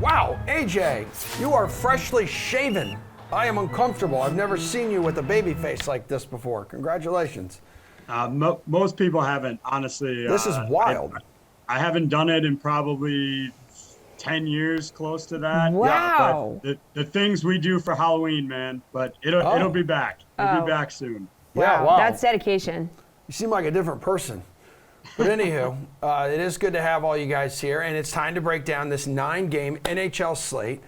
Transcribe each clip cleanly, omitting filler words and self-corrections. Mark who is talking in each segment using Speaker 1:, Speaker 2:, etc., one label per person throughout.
Speaker 1: Wow, AJ, you are freshly shaven. I am uncomfortable. I've never seen you with a baby face like this before. Congratulations.
Speaker 2: Most people haven't, honestly.
Speaker 1: This is wild.
Speaker 2: I haven't done it in probably 10 years, close to that.
Speaker 3: Wow.
Speaker 2: But the things we do for Halloween, man, but it'll be back. It'll be back soon.
Speaker 1: Yeah,
Speaker 3: Wow. That's dedication.
Speaker 1: You seem like a different person. But anywho, it is good to have all you guys here, and it's time to break down this 9-game NHL slate.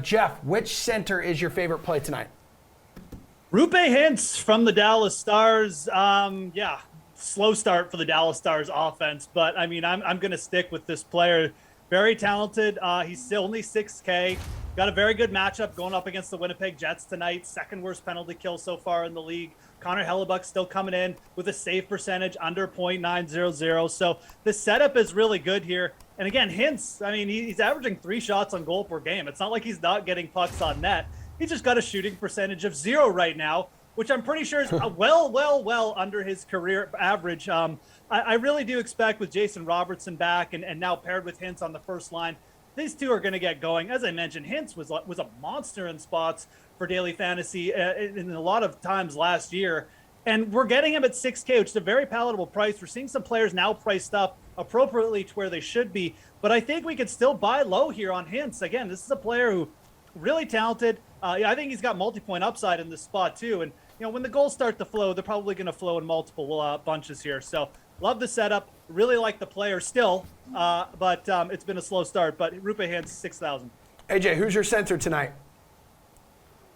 Speaker 1: Jeff, which center is your favorite play tonight?
Speaker 4: Rupe Hintz from the Dallas Stars. Slow start for the Dallas Stars offense, but I mean, I'm going to stick with this player. Very talented. He's still only 6K. Got a very good matchup going up against the Winnipeg Jets tonight. Second worst penalty kill so far in the league. Connor Hellebuck still coming in with a save percentage under .900. So the setup is really good here. And again, Hintz, I mean, he's averaging 3 shots on goal per game. It's not like he's not getting pucks on net. He's just got a shooting percentage of 0 right now, which I'm pretty sure is well under his career average. I really do expect with Jason Robertson back and now paired with Hintz on the first line, these two are going to get going. As I mentioned, Hintz was a monster in spots for daily fantasy in a lot of times last year. And we're getting him at 6K, which is a very palatable price. We're seeing some players now priced up appropriately to where they should be. But I think we could still buy low here on Hintz. Again, this is a player who really talented. I think he's got multi-point upside in this spot too. And when the goals start to flow, they're probably going to flow in multiple bunches here. So love the setup. Really like the player still, but it's been a slow start. But Rupe Hintz, 6,000.
Speaker 1: AJ, who's your center tonight?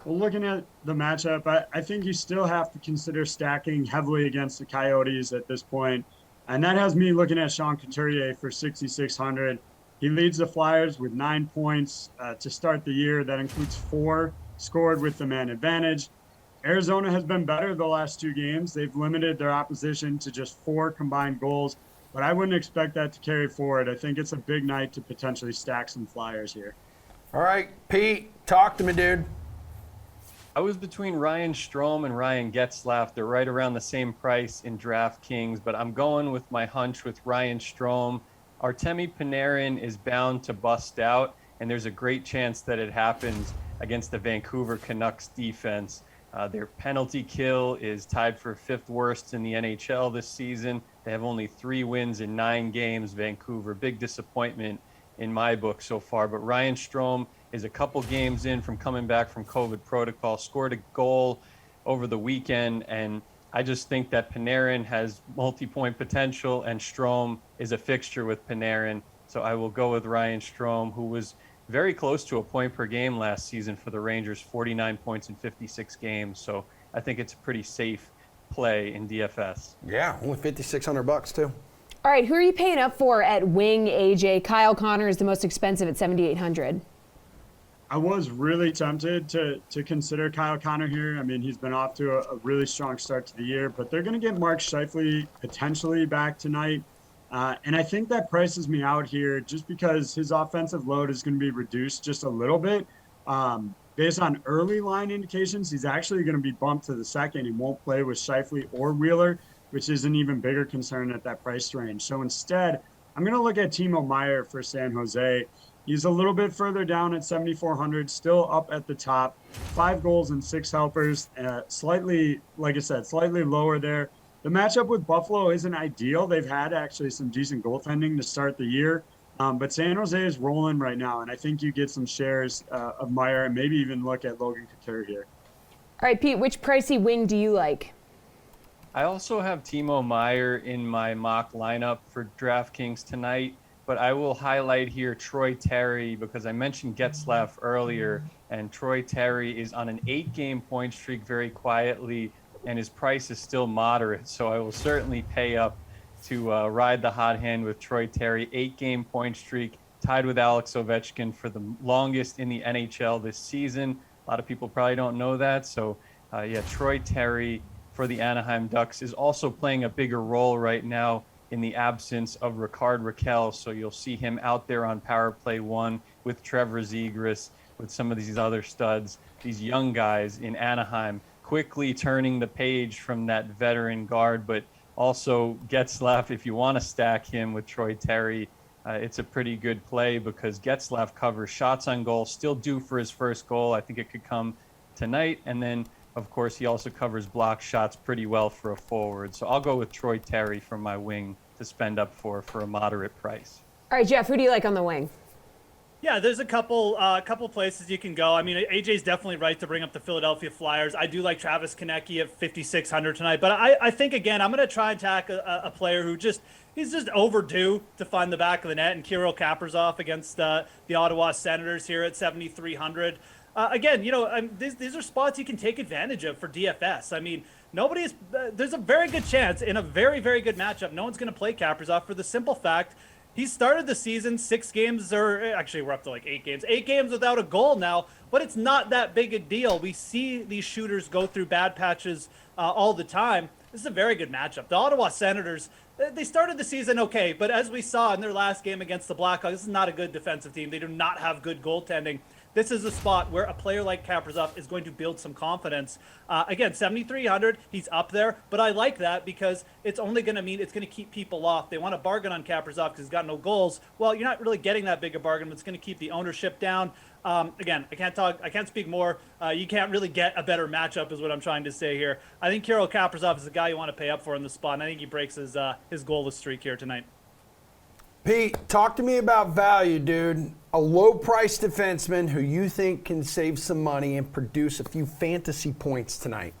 Speaker 2: Well, looking at the matchup, I think you still have to consider stacking heavily against the Coyotes at this point. And that has me looking at Sean Couturier for 6,600. He leads the Flyers with 9 points to start the year. That includes 4 scored with the man advantage. Arizona has been better the last 2 games. They've limited their opposition to just 4 combined goals, but I wouldn't expect that to carry forward. I think it's a big night to potentially stack some Flyers here.
Speaker 1: All right, Pete, talk to me, dude.
Speaker 5: I was between Ryan Strome and Ryan Getzlaf. They're right around the same price in DraftKings, but I'm going with my hunch with Ryan Strome. Artemi Panarin is bound to bust out, and there's a great chance that it happens against the Vancouver Canucks defense. Their penalty kill is tied for 5th worst in the NHL this season. They have only 3 wins in 9 games, Vancouver. Big disappointment in my book so far. But Ryan Strome is a couple games in from coming back from COVID protocol, scored a goal over the weekend, and I just think that Panarin has multi-point potential, and Strome is a fixture with Panarin. So I will go with Ryan Strome, who was very close to a point per game last season for the Rangers, 49 points in 56 games. So I think it's a pretty safe play in DFS.
Speaker 1: Yeah, only $5,600 too.
Speaker 3: All right, who are you paying up for at wing, AJ? Kyle Connor is the most expensive at 7,800.
Speaker 2: I was really tempted to consider Kyle Connor here. I mean, he's been off to a really strong start to the year, but they're going to get Mark Scheifele potentially back tonight. And I think that prices me out here just because his offensive load is going to be reduced just a little bit. Based on early line indications, he's actually going to be bumped to the second. He won't play with Scheifele or Wheeler, which is an even bigger concern at that price range. So instead, I'm going to look at Timo Meier for San Jose. He's a little bit further down at 7,400, still up at the top. 5 goals and 6 helpers, slightly, like I said, slightly lower there. The matchup with Buffalo isn't ideal. They've had actually some decent goaltending to start the year. But San Jose is rolling right now, and I think you get some shares of Meier and maybe even look at Logan Couture here.
Speaker 3: All right, Pete, which pricey wing do you like?
Speaker 5: I also have Timo Meier in my mock lineup for DraftKings tonight, but I will highlight here Troy Terry because I mentioned Getzlaf earlier, and Troy Terry is on an 8-game point streak very quietly, and his price is still moderate, so I will certainly pay up to ride the hot hand with Troy Terry. 8-game point streak, tied with Alex Ovechkin for the longest in the NHL this season. A lot of people probably don't know that, so Troy Terry for the Anaheim Ducks is also playing a bigger role right now in the absence of Ricard Raquel, so you'll see him out there on power play 1 with Trevor Zegras, with some of these other studs, these young guys in Anaheim, quickly turning the page from that veteran guard, but also Getzlaf, if you want to stack him with Troy Terry, it's a pretty good play because Getzlaf covers shots on goal, still due for his first goal. I think it could come tonight. And then, of course, he also covers block shots pretty well for a forward. So I'll go with Troy Terry for my wing to spend up for a moderate price.
Speaker 3: All right, Jeff, who do you like on the wing?
Speaker 4: Yeah, there's a couple places you can go. I mean, AJ's definitely right to bring up the Philadelphia Flyers. I do like Travis Konecny at 5,600 tonight, but I think again I'm going to try and attack a player who he's just overdue to find the back of the net, and Kirill Kaprizov against the Ottawa Senators here at 7,300. Again, these are spots you can take advantage of for DFS. I mean, there's a very good chance in a very, very good matchup no one's going to play Kaprizov for the simple fact he started the season 6 games, or actually we're up to like 8 games. 8 games without a goal now, but it's not that big a deal. We see these shooters go through bad patches all the time. This is a very good matchup. The Ottawa Senators, they started the season okay, but as we saw in their last game against the Blackhawks, this is not a good defensive team. They do not have good goaltending. This is a spot where a player like Kaprizov is going to build some confidence. Again, 7,300, he's up there, but I like that because it's only going to mean it's going to keep people off. They want to bargain on Kaprizov because he's got no goals. Well, you're not really getting that big a bargain, but it's going to keep the ownership down. Again, I can't speak more. You can't really get a better matchup is what I'm trying to say here. I think Kirill Kaprizov is the guy you want to pay up for in the spot, and I think he breaks his goalless streak here tonight.
Speaker 1: Pete, talk to me about value, dude. A low-priced defenseman who you think can save some money and produce a few fantasy points tonight.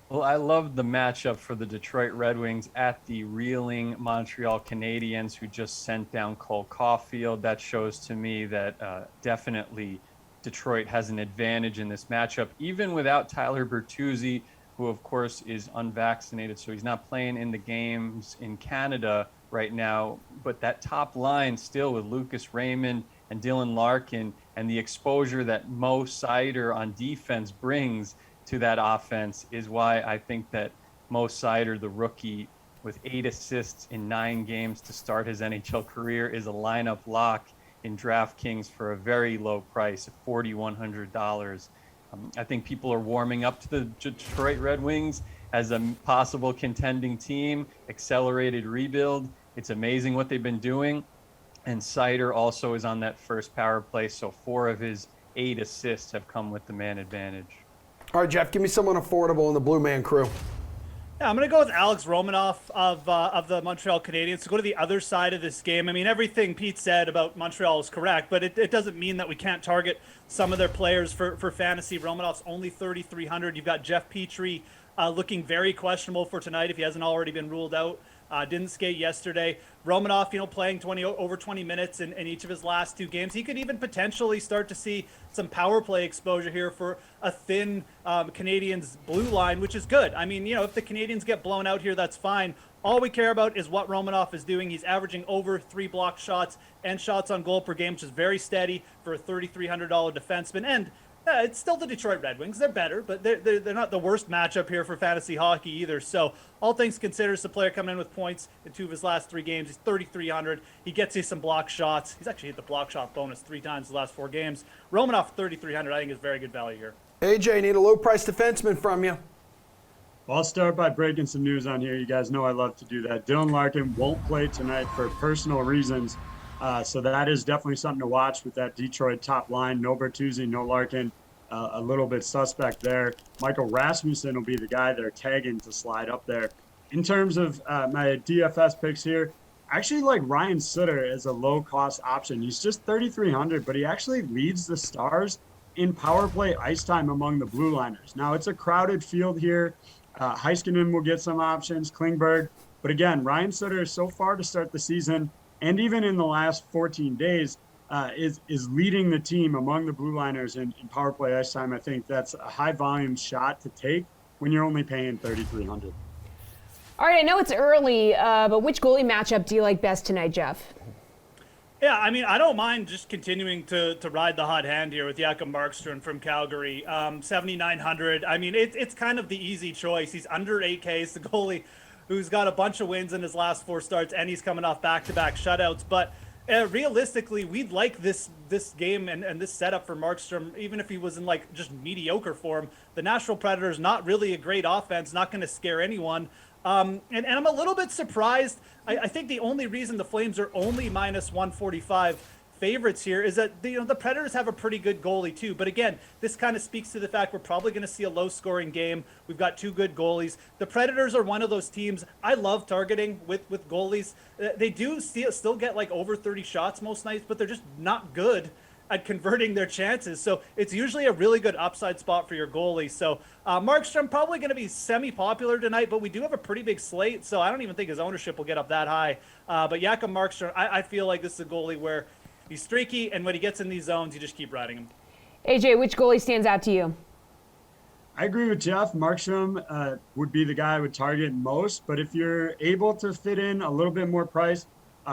Speaker 5: Well, I love the matchup for the Detroit Red Wings at the reeling Montreal Canadiens, who just sent down Cole Caulfield. That shows to me that definitely Detroit has an advantage in this matchup, even without Tyler Bertuzzi, who, of course, is unvaccinated, so he's not playing in the games in Canada right now. But that top line still with Lucas Raymond and Dylan Larkin and the exposure that Mo Seider on defense brings to that offense is why I think that Mo Seider, the rookie with 8 assists in 9 games to start his NHL career, is a lineup lock in DraftKings for a very low price of $4,100. I think people are warming up to the Detroit Red Wings as a possible contending team, accelerated rebuild. It's amazing what they've been doing. And Seider also is on that first power play, so 4 of his 8 assists have come with the man advantage.
Speaker 1: All right, Jeff, give me someone affordable in the Blue Man crew.
Speaker 4: Yeah, I'm going to go with Alex Romanoff of the Montreal Canadiens to go to the other side of this game. I mean, everything Pete said about Montreal is correct, but it doesn't mean that we can't target some of their players for fantasy. Romanoff's only 3,300. You've got Jeff Petrie looking very questionable for tonight if he hasn't already been ruled out. Didn't skate yesterday. Romanoff, playing over 20 minutes in each of his last 2 games. He could even potentially start to see some power play exposure here for a thin Canadiens blue line, which is good. I mean, if the Canadiens get blown out here, that's fine. All we care about is what Romanoff is doing. He's averaging over 3 block shots and shots on goal per game, which is very steady for a $3,300 defenseman. And it's still the Detroit Red Wings. They're better, but they're not the worst matchup here for fantasy hockey either. So all things considered, it's the player coming in with points in 2 of his last 3 games. He's 3,300. He gets you some block shots. He's actually hit the block shot bonus 3 times the last 4 games. Romanoff 3,300, I think, is very good value here.
Speaker 1: AJ, need a low-priced defenseman from you.
Speaker 2: Well, I'll start by breaking some news on here. You guys know I love to do that. Dylan Larkin won't play tonight for personal reasons. So that is definitely something to watch with that Detroit top line. No Bertuzzi, no Larkin. A little bit suspect there. Michael Rasmussen will be the guy they're tagging to slide up there. In terms of my DFS picks here, I actually like Ryan Sutter as a low-cost option. He's just 3,300, but he actually leads the Stars in power play ice time among the blue liners. Now, it's a crowded field here. Heiskanen will get some options, Klingberg. But again, Ryan Sutter so far to start the season, and even in the last 14 days, is leading the team among the blue liners in power play ice time. I think that's a high volume shot to take when you're only paying 3,300.
Speaker 3: All right, I know it's early, but which goalie matchup do you like best tonight, Jeff?
Speaker 4: Yeah, I mean, I don't mind just continuing to ride the hot hand here with Jakob Markstrom from Calgary. 7,900. I mean, it's kind of the easy choice. He's under 8K. He's the goalie who's got a bunch of wins in his last 4 starts, and he's coming off back-to-back shutouts. But realistically, we'd like this game and this setup for Markstrom, even if he was in just mediocre form. The Nashville Predators, not really a great offense, not going to scare anyone. And I'm a little bit surprised. I think the only reason the Flames are only minus 145 favorites here is that the Predators have a pretty good goalie too. But again, this kind of speaks to the fact we're probably going to see a low-scoring game. We've got two good goalies. The Predators are one of those teams I love targeting with goalies. They do still get like over 30 shots most nights, but they're just not good at converting their chances. So it's usually a really good upside spot for your goalie. So Markstrom probably going to be semi-popular tonight, but we do have a pretty big slate, so I don't even think his ownership will get up that high. But Jakob Markstrom, I feel like this is a goalie where he's streaky, and when he gets in these zones, you just keep riding him.
Speaker 3: AJ, which goalie stands out to you?
Speaker 2: I agree with Jeff. Markstrom would be the guy I would target most, but if you're able to fit in a little bit more price,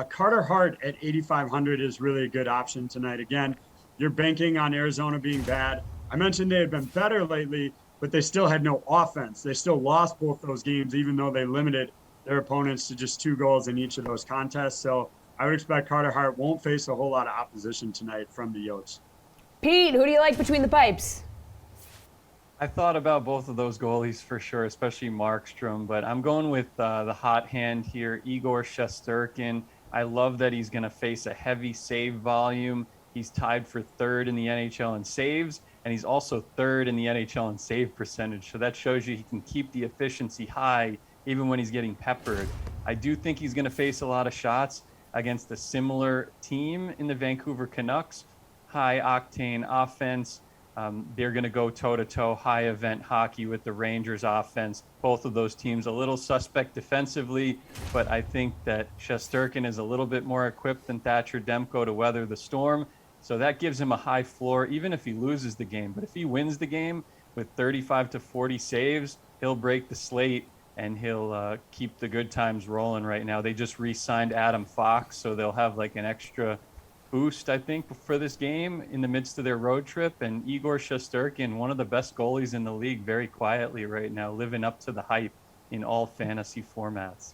Speaker 2: Carter Hart at 8,500 is really a good option tonight. Again, you're banking on Arizona being bad. I mentioned they had been better lately, but they still had no offense. They still lost both those games, even though they limited their opponents to just 2 goals in each of those contests. So I would expect Carter Hart won't face a whole lot of opposition tonight from the Yotes.
Speaker 3: Pete, who do you like between the pipes?
Speaker 5: I thought about both of those goalies for sure, especially Markstrom, but I'm going with the hot hand here, Igor Shesterkin. I love that he's going to face a heavy save volume. He's tied for 3rd in the NHL in saves, and he's also 3rd in the NHL in save percentage. So that shows you he can keep the efficiency high even when he's getting peppered. I do think he's going to face a lot of shots against a similar team in the Vancouver Canucks. High octane offense. They're going to go toe-to-toe, high-event hockey with the Rangers offense. Both of those teams a little suspect defensively, but I think that Shesterkin is a little bit more equipped than Thatcher Demko to weather the storm. So that gives him a high floor, even if he loses the game. But if he wins the game with 35 to 40 saves, he'll break the slate, and he'll keep the good times rolling right now. They just re-signed Adam Fox, so they'll have like an extra boost, I think, for this game in the midst of their road trip. And Igor Shesterkin, one of the best goalies in the league, very quietly right now, living up to the hype in all fantasy formats.